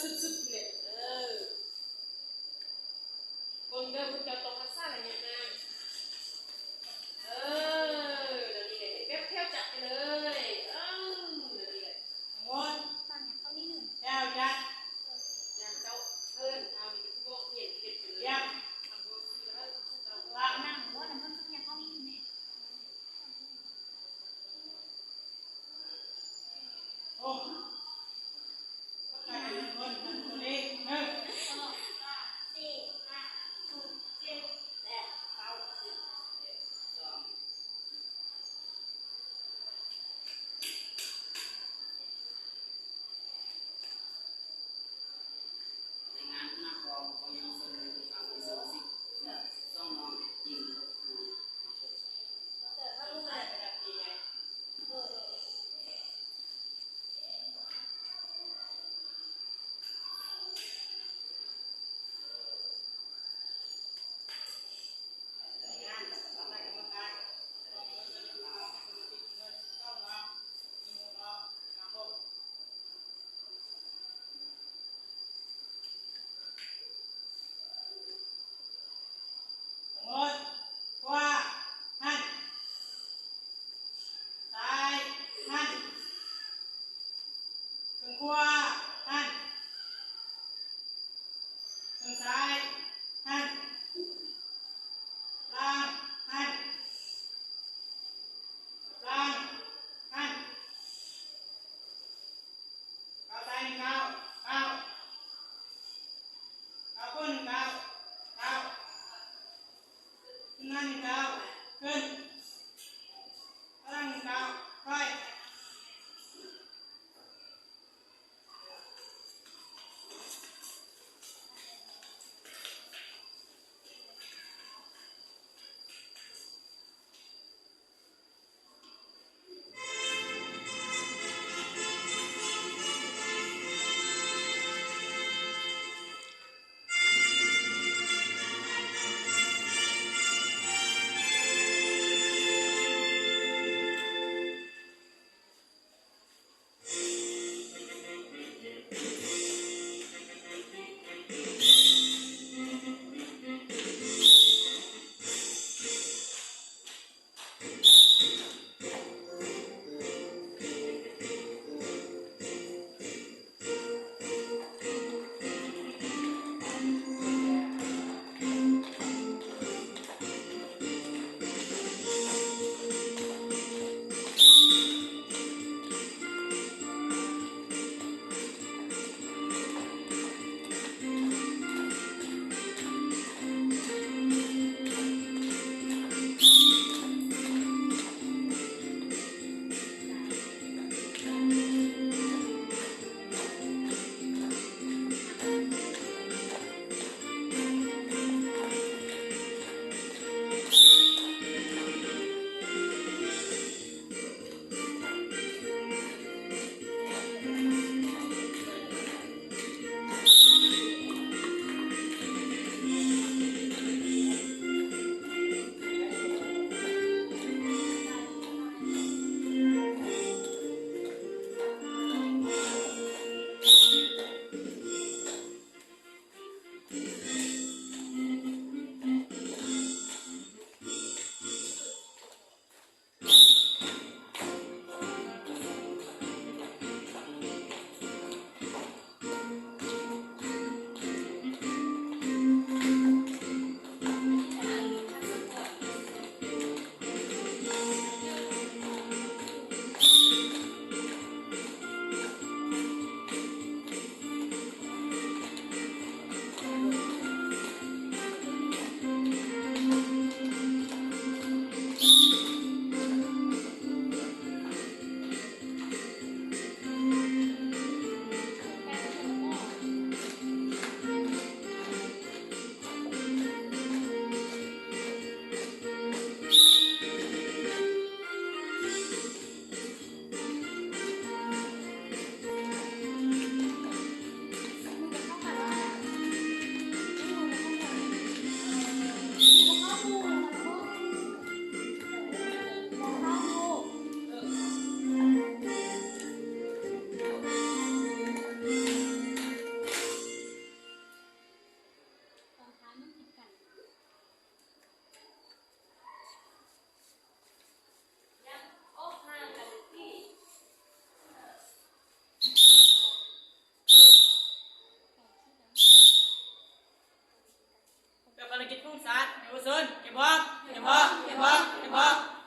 สุดๆเลยคนเดิมคุณจะตรงกันซ่าอะไรเนี่ยนะเดี๋ยวนี้เลยเว็บเที่ยวจัดไปเลยเดี๋ยวนี้เลยงอนสั่งอย่างเขานี่หนึ่งเจ้าจัดอย่างเจ้าเพิ่นเอามีพวกเห็ดไปเลยยังว่านั่งว่านั่งมันสั่งอย่างเขานี่หนึ่งเนี่ยโอ้ กับภารกิจของศาสตร์เอวเซินเก็บพร้อมเก็บพร้อมเก็บพร้อมเก็บพร้อม